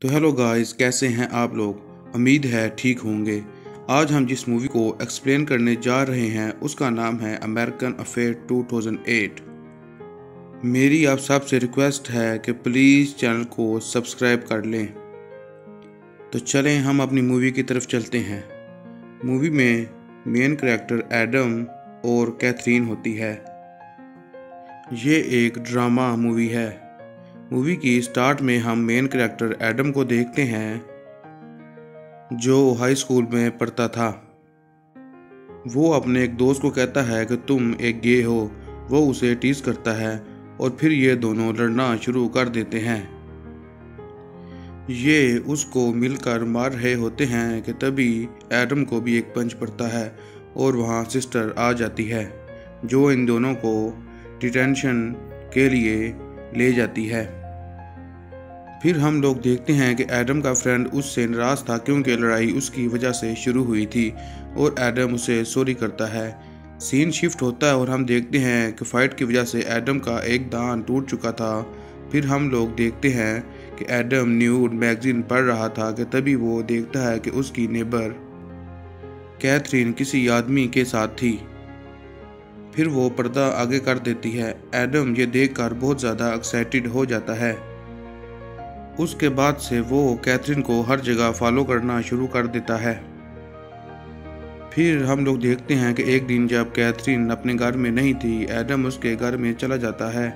तो hello guys, कैसे हैं आप लोग। उम्मीद है ठीक होंगे। आज हम जिस मूवी को एक्सप्लेन करने जा रहे हैं उसका नाम है अमेरिकन अफेयर 2008। मेरी आप सबसे रिक्वेस्ट है कि प्लीज़ चैनल को सब्सक्राइब कर लें। तो चलें हम अपनी मूवी की तरफ चलते हैं। मूवी में मेन कैरेक्टर एडम और कैथरीन होती है। ये एक ड्रामा मूवी है। मूवी की स्टार्ट में हम मेन कैरेक्टर एडम को देखते हैं जो हाई स्कूल में पढ़ता था। वो अपने एक दोस्त को कहता है कि तुम एक गे हो। वो उसे टीज करता है और फिर ये दोनों लड़ना शुरू कर देते हैं। ये उसको मिलकर मार रहे होते हैं कि तभी एडम को भी एक पंच पड़ता है और वहाँ सिस्टर आ जाती है जो इन दोनों को डिटेंशन के लिए ले जाती है। फिर हम लोग देखते हैं कि एडम का फ्रेंड उससे नाराज था क्योंकि लड़ाई उसकी वजह से शुरू हुई थी और एडम उसे सॉरी करता है। सीन शिफ्ट होता है और हम देखते हैं कि फाइट की वजह से एडम का एक दांत टूट चुका था। फिर हम लोग देखते हैं कि एडम न्यूड मैगजीन पढ़ रहा था कि तभी वो देखता है कि उसकी नेबर कैथरीन किसी आदमी के साथ थी। फिर वो पर्दा आगे कर देती है। एडम ये देखकर बहुत ज़्यादा एक्साइटेड हो जाता है। उसके बाद से वो कैथरीन को हर जगह फॉलो करना शुरू कर देता है। फिर हम लोग देखते हैं कि एक दिन जब कैथरीन अपने घर में नहीं थी, एडम उसके घर में चला जाता है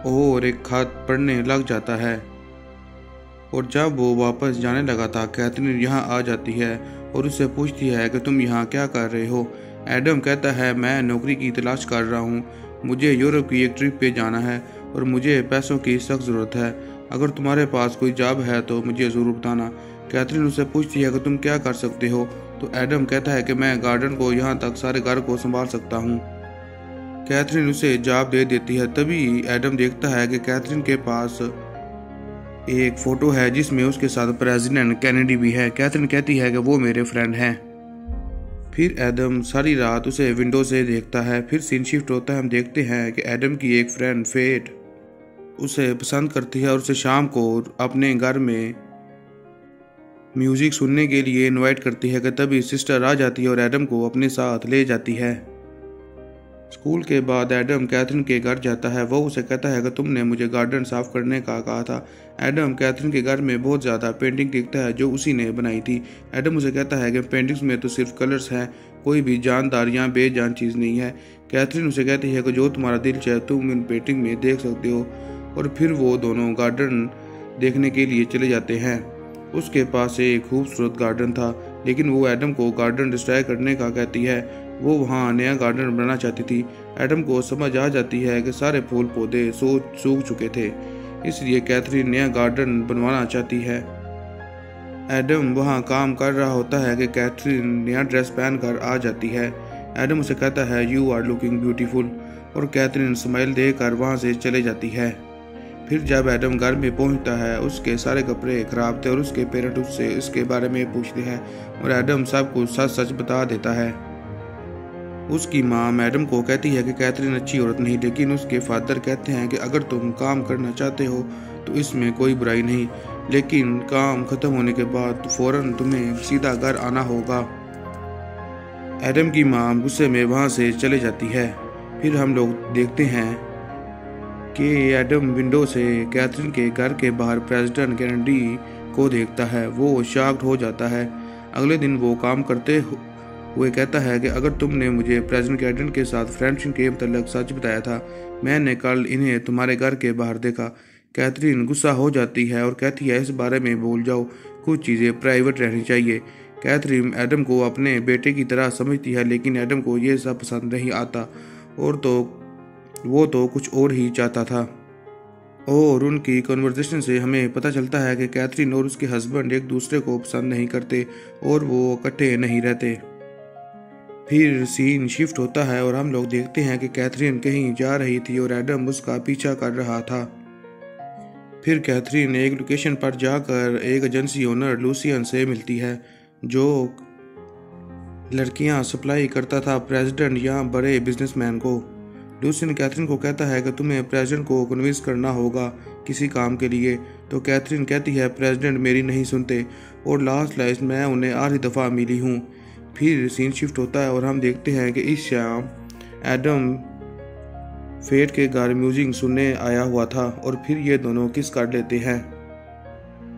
और एक खत पढ़ने लग जाता है। और जब वो वापस जाने लगा था, कैथरीन यहाँ आ जाती है और उससे पूछती है कि तुम यहाँ क्या कर रहे हो। एडम कहता है मैं नौकरी की तलाश कर रहा हूँ, मुझे यूरोप की एक ट्रिप पे जाना है और मुझे पैसों की सख्त ज़रूरत है। अगर तुम्हारे पास कोई जॉब है तो मुझे ज़रूर बताना। कैथरीन उससे पूछती है कि तुम क्या कर सकते हो, तो एडम कहता है कि मैं गार्डन को यहाँ तक सारे घर को संभाल सकता हूँ। कैथरीन उसे जॉब दे देती है। तभी एडम देखता है कि कैथरीन के पास एक फ़ोटो है जिसमें उसके साथ प्रेसिडेंट कैनेडी भी है। कैथरीन कहती है कि वो मेरे फ्रेंड हैं। फिर एडम सारी रात उसे विंडो से देखता है। फिर सीन शिफ्ट होता है। हम देखते हैं कि एडम की एक फ्रेंड फेट उसे पसंद करती है और उसे शाम को अपने घर में म्यूजिक सुनने के लिए इनवाइट करती है कि तभी सिस्टर आ जाती है और एडम को अपने साथ ले जाती है। स्कूल के बाद एडम कैथरीन के घर जाता है। वो उसे कहता है कि तुमने मुझे गार्डन साफ करने का कहा था। एडम कैथरीन के घर में बहुत ज़्यादा पेंटिंग देखता है जो उसी ने बनाई थी। एडम उसे कहता है कि पेंटिंग्स में तो सिर्फ कलर्स हैं, कोई भी जानदार या बेजान चीज़ नहीं है। कैथरीन उसे कहती है कि जो तुम्हारा दिल चाहे तुम इन पेंटिंग में देख सकते हो। और फिर वो दोनों गार्डन देखने के लिए चले जाते हैं। उसके पास एक खूबसूरत गार्डन था, लेकिन वो एडम को गार्डन डिस्ट्रॉय करने का कहती है। वो वहाँ नया गार्डन बनाना चाहती थी। एडम को समझ आ जाती है कि सारे फूल पौधे सूख चुके थे, इसलिए कैथरीन नया गार्डन बनवाना चाहती है। एडम वहाँ काम कर रहा होता है कि कैथरीन नया ड्रेस पहनकर आ जाती है। एडम उसे कहता है यू आर लुकिंग ब्यूटीफुल और कैथरीन स्माइल देकर वहाँ से चले जाती है। फिर जब एडम घर में पहुंचता है, उसके सारे कपड़े खराब थे और उसके पेरेंट्स उससे इसके बारे में पूछते हैं और एडम सब कुछ सच सच बता देता है। उसकी माँ मैडम को कहती है कि कैथरीन अच्छी औरत नहीं, लेकिन उसके फादर कहते हैं कि अगर तुम काम करना चाहते हो तो इसमें कोई बुराई नहीं, लेकिन काम खत्म होने के बाद फौरन तुम्हें सीधा घर आना होगा। एडम की माँ गुस्से में वहाँ से चले जाती है। फिर हम लोग देखते हैं कि एडम विंडो से कैथरीन के घर के बाहर प्रेसिडेंट कैनेडी को देखता है। वो शॉक्ड हो जाता है। अगले दिन वो काम करते हुए कहता है कि अगर तुमने मुझे प्रेसिडेंट कैनेडी के साथ फ्रेंडशिप के मतलब सच बताया था, मैंने कल इन्हें तुम्हारे घर के बाहर देखा। कैथरीन गुस्सा हो जाती है और कहती है इस बारे में भूल जाओ, कुछ चीज़ें प्राइवेट रहनी चाहिए। कैथरीन एडम को अपने बेटे की तरह समझती है, लेकिन एडम को ये सब पसंद नहीं आता और वो तो कुछ और ही चाहता था। और उनकी कन्वर्सेशन से हमें पता चलता है कि कैथरीन और उसके हस्बैंड एक दूसरे को पसंद नहीं करते और वो इकट्ठे नहीं रहते। फिर सीन शिफ्ट होता है और हम लोग देखते हैं कि कैथरीन कहीं जा रही थी और एडम उसका पीछा कर रहा था। फिर कैथरीन एक लोकेशन पर जाकर एक एजेंसी ओनर लूसियन से मिलती है जो लड़कियां सप्लाई करता था प्रेसिडेंट या बड़े बिजनेसमैन को। लूसियन कैथरीन को कहता है कि तुम्हें प्रेसिडेंट को कन्विंस करना होगा किसी काम के लिए। तो कैथरीन कहती है प्रेसिडेंट मेरी नहीं सुनते और लास्ट लाइफ मैं उन्हें आखिरी दफ़ा मिली हूँ। फिर सीन शिफ्ट होता है और हम देखते हैं कि इस शाम एडम फेट के घर म्यूजिक सुनने आया हुआ था और फिर ये दोनों किस कर लेते हैं।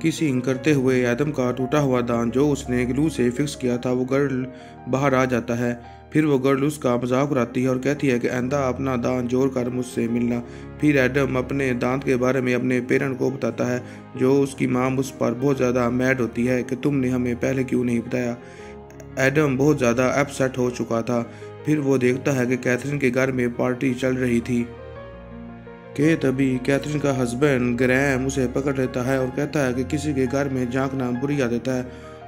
किसिंग करते हुए एडम का टूटा हुआ दांत जो उसने ग्लू से फिक्स किया था वो गर्ल बाहर आ जाता है। फिर वो गर्ल उसका मजाक उड़ाती है और कहती है कि आइंदा अपना दांत जोड़ कर मुझसे मिलना। फिर एडम अपने दांत के बारे में अपने पेरेंट को बताता है जो उसकी माँ उस पर बहुत ज़्यादा मैड होती है कि तुमने हमें पहले क्यों नहीं बताया। एडम बहुत ज़्यादा अपसेट हो चुका था। फिर वो देखता है कि कैथरीन के घर में पार्टी चल रही थी कि तभी कैथरीन का हस्बैंड ग्रैम उसे पकड़ लेता है और कहता है कि किसी के घर में झांकना बुरी आदत है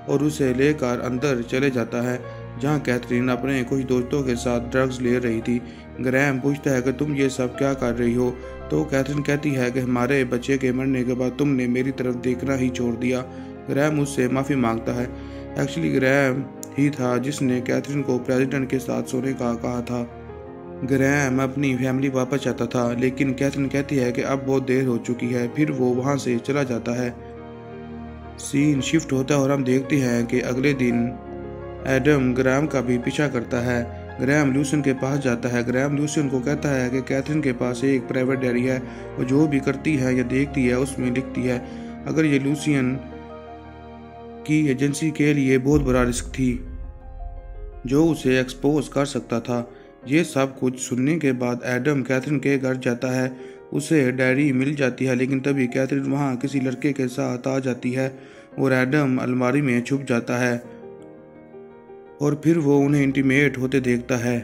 और उसे लेकर अंदर चले जाता है जहां कैथरीन अपने कुछ दोस्तों के साथ ड्रग्स ले रही थी। ग्रैम पूछता है कि तुम ये सब क्या कर रही हो। तो कैथरीन कहती है कि हमारे बच्चे के मरने के बाद तुमने मेरी तरफ देखना ही छोड़ दिया। ग्रैम उससे माफ़ी मांगता है। एक्चुअली ग्रैम ही था जिसने कैथरीन को प्रेसिडेंट के साथ सोने का कहा था। ग्रैम अपनी फैमिली वापस चाहता था लेकिन कैथरीन कहती है कि अब बहुत देर हो चुकी है। फिर वो वहाँ से चला जाता है। सीन शिफ्ट होता है और हम देखते हैं कि अगले दिन एडम ग्रैम का भी पीछा करता है। ग्रैम लूसियन के पास जाता है। ग्रैम लूसियन को कहता है कि कैथरीन के पास एक प्राइवेट डायरी है, वो जो भी करती है या देखती है उसमें लिखती है। अगर ये लूसियन की एजेंसी के लिए बहुत बड़ा रिस्क थी जो उसे एक्सपोज कर सकता था। ये सब कुछ सुनने के बाद एडम कैथरीन के घर जाता है। उसे डायरी मिल जाती है लेकिन तभी कैथरीन वहाँ किसी लड़के के साथ आ जाती है और एडम अलमारी में छुप जाता है और फिर वो उन्हें इंटीमेट होते देखता है।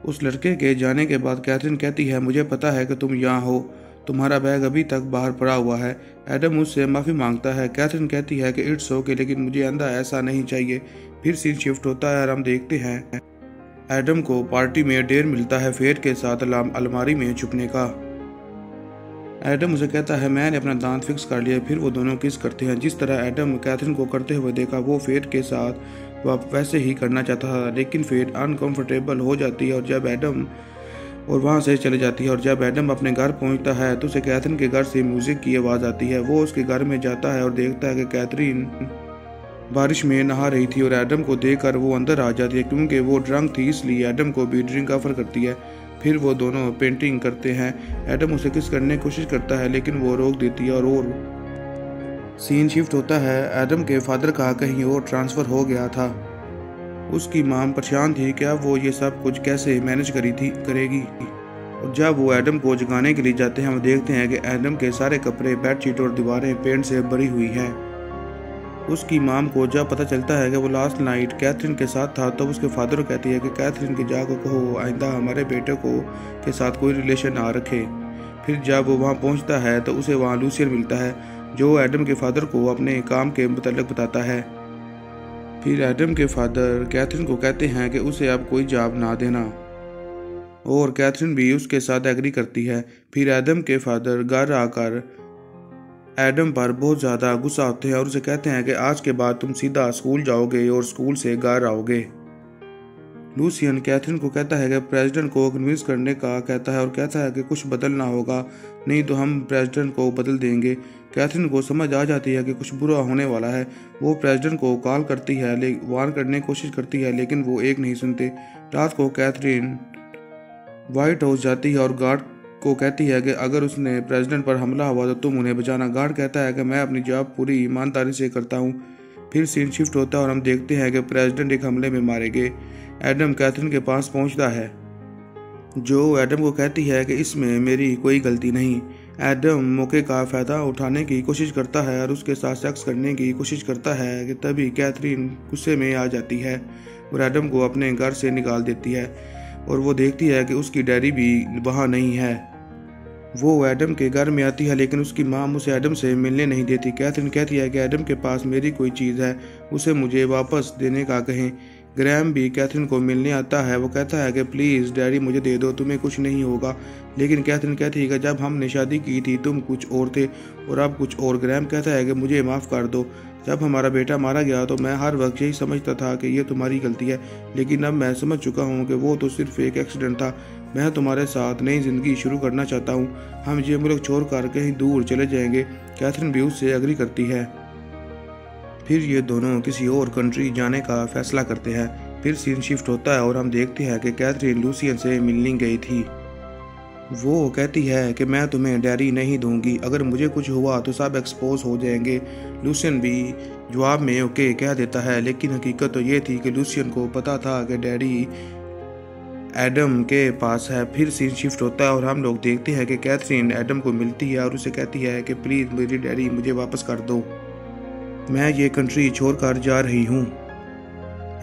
उस लड़के के जाने के बाद कैथरीन कहती है मुझे पता है कि तुम यहाँ हो, तुम्हारा बैग अभी तक बाहर पड़ा हुआ है। एडम उससे माफ़ी मांगता है। कैथरीन कहती है कि इट्स ओके लेकिन मुझे आइंदा ऐसा नहीं चाहिए। फिर सीन शिफ्ट होता है और हम देखते हैं एडम को पार्टी में डेर मिलता है फेट के साथ अलमारी में छुपने का। एडम उसे कहता है मैंने अपना दांत फिक्स कर लिया। फिर वो दोनों किस करते हैं। जिस तरह एडम कैथरीन को करते हुए देखा वो फेट के साथ वह वैसे ही करना चाहता था लेकिन फेट अनकंफर्टेबल हो जाती है और जब एडम और वहाँ से चले जाती है। और जब एडम अपने घर पहुँचता है तो उसे कैथरीन के घर से म्यूजिक की आवाज़ आती है। वो उसके घर में जाता है और देखता है कि कैथरीन बारिश में नहा रही थी और एडम को देखकर वो अंदर आ जाती है क्योंकि वो ड्रंक थी इसलिए एडम को भी ड्रिंक ऑफर करती है। फिर वो दोनों पेंटिंग करते हैं। एडम उसे किस करने की कोशिश करता है लेकिन वो रोक देती है और सीन शिफ्ट होता है। एडम के फादर का कहीं और ट्रांसफ़र हो गया था। उसकी मां परेशान थी कि अब वो ये सब कुछ कैसे मैनेज करेगी। और जब वो एडम को जगाने के लिए जाते हैं हम देखते हैं कि एडम के सारे कपड़े, बेडशीट और दीवारें पेंट से भरी हुई हैं। उसकी माम को जब पता चलता है कि वो लास्ट नाइट कैथरीन के साथ था तो उसके फादर कहती है कि कैथरीन के जाकर कहो आइंदा हमारे बेटे को के साथ कोई रिलेशन ना रखे। फिर जब वो वहाँ पहुँचता है तो उसे वहाँ लूसियन मिलता है जो एडम के फादर को अपने काम के मुताल्लिक बताता है। फिर एडम के फादर कैथरीन को कहते हैं कि उसे अब कोई जॉब ना देना और कैथरीन भी उसके साथ एग्री करती है। फिर एडम के फादर घर आकर एडम पर बहुत ज़्यादा गुस्सा होते हैं और उसे कहते हैं कि आज के बाद तुम सीधा स्कूल जाओगे और स्कूल से घर आओगे। लूसियन कैथरीन को कहता है कि प्रेसिडेंट को कन्विंस करने का कहता है और कहता है कि कुछ बदलना होगा नहीं तो हम प्रेसिडेंट को बदल देंगे। कैथरीन को समझ आ जाती है कि कुछ बुरा होने वाला है। वो प्रेसिडेंट को कॉल करती है, वार्न करने की कोशिश करती है लेकिन वो एक नहीं सुनते। रात को कैथरीन व्हाइट हाउस जाती है और गार्ड को कहती है कि अगर उसने प्रेसिडेंट पर हमला हुआ तो तुम उन्हें बचाना। गार्ड कहता है कि मैं अपनी जॉब पूरी ईमानदारी से करता हूँ। फिर सीन शिफ्ट होता है और हम देखते हैं कि प्रेसिडेंट एक हमले में मारे गए। एडम कैथरीन के पास पहुँचता है जो एडम को कहती है कि इसमें मेरी कोई गलती नहीं। एडम मौके का फ़ायदा उठाने की कोशिश करता है और उसके साथ सेक्स करने की कोशिश करता है कि तभी कैथरीन गुस्से में आ जाती है और एडम को अपने घर से निकाल देती है और वो देखती है कि उसकी डायरी भी वहाँ नहीं है। वो एडम के घर में आती है लेकिन उसकी माँ उसे एडम से मिलने नहीं देती। कैथरीन कहती है कि एडम के पास मेरी कोई चीज़ है, उसे मुझे वापस देने का कहें। ग्रैम भी कैथरीन को मिलने आता है। वो कहता है कि प्लीज़ डायरी मुझे दे दो, तुम्हें कुछ नहीं होगा। लेकिन कैथरीन कहती है कि जब हमने शादी की थी तुम कुछ और थे और अब कुछ और। ग्रैम कहता है कि मुझे माफ़ कर दो, जब हमारा बेटा मारा गया तो मैं हर वक्त यही समझता था कि ये तुम्हारी गलती है, लेकिन अब मैं समझ चुका हूँ कि वो तो सिर्फ एक एक्सीडेंट था। मैं तुम्हारे साथ नई ज़िंदगी शुरू करना चाहता हूँ। हम ये मुल्क छोड़कर कहीं दूर चले जाएंगे। कैथरीन भी उससे एग्री करती है। फिर ये दोनों किसी और कंट्री जाने का फैसला करते हैं। फिर सीन शिफ्ट होता है और हम देखते हैं कि कैथरीन लूसियन से मिलने गई थी। वो कहती है कि मैं तुम्हें डायरी नहीं दूंगी, अगर मुझे कुछ हुआ तो सब एक्सपोज हो जाएंगे। लूसियन भी जवाब में ओके कह देता है, लेकिन हकीकत तो ये थी कि लूसियन को पता था कि डायरी एडम के पास है। फिर सीन शिफ्ट होता है और हम लोग देखते हैं कि कैथरीन एडम को मिलती है और उसे कहती है कि प्लीज़ मेरी डायरी मुझे वापस कर दो, मैं ये कंट्री छोड़कर जा रही हूँ।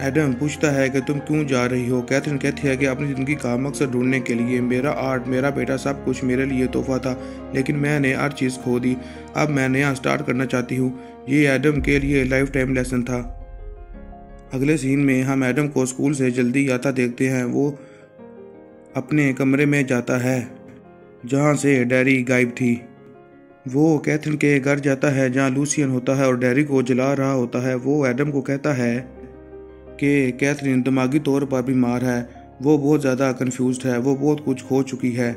एडम पूछता है कि तुम क्यों जा रही हो। कैथरीन कहती है कि अपनी ज़िंदगी का मकसद ढूंढने के लिए। मेरा आर्ट, मेरा बेटा, सब कुछ मेरे लिए तोहफा था, लेकिन मैंने हर चीज़ खो दी। अब मैं नया स्टार्ट करना चाहती हूँ। ये एडम के लिए लाइफ टाइम लेसन था। अगले सीन में हम एडम को स्कूल से जल्दी आता देखते हैं। वो अपने कमरे में जाता है जहाँ से डायरी गायब थी। वो कैथरीन के घर जाता है जहाँ लूसियन होता है और डायरी को जला रहा होता है। वो एडम को कहता है कि कैथरीन दिमागी तौर पर बीमार है, वो बहुत ज़्यादा कंफ्यूज्ड है, वो बहुत कुछ खो चुकी है।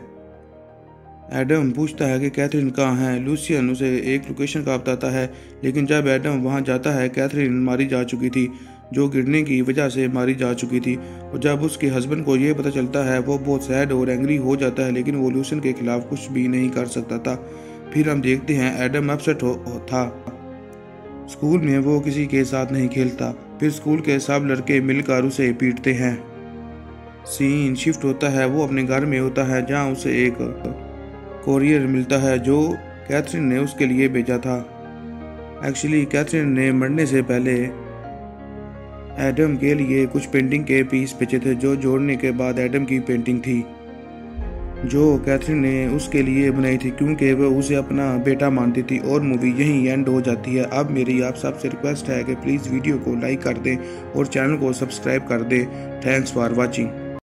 एडम पूछता है कि कैथरीन कहाँ है। लूसियन उसे एक लोकेशन का बताता है, लेकिन जब एडम वहाँ जाता है कैथरीन मारी जा चुकी थी, जो गिरने की वजह से मारी जा चुकी थी। और जब उसके हस्बैंड को ये पता चलता है वो बहुत सैड और एंग्री हो जाता है, लेकिन वो लूसियन के खिलाफ कुछ भी नहीं कर सकता था। फिर हम देखते हैं एडम अपसेट था। स्कूल में वो किसी के साथ नहीं खेलता। फिर स्कूल के सब लड़के मिलकर उसे पीटते हैं। सीन शिफ्ट होता है। वो अपने घर में होता है जहाँ उसे एक कोरियर मिलता है जो कैथरीन ने उसके लिए भेजा था। एक्चुअली कैथरीन ने मरने से पहले एडम के लिए कुछ पेंटिंग के पीस भेजे थे, जो जोड़ने के बाद एडम की पेंटिंग थी जो कैथरीन ने उसके लिए बनाई थी, क्योंकि वो उसे अपना बेटा मानती थी। और मूवी यहीं एंड हो जाती है। अब मेरी आप सबसे रिक्वेस्ट है कि प्लीज़ वीडियो को लाइक कर दें और चैनल को सब्सक्राइब कर दें। Thanks for watching.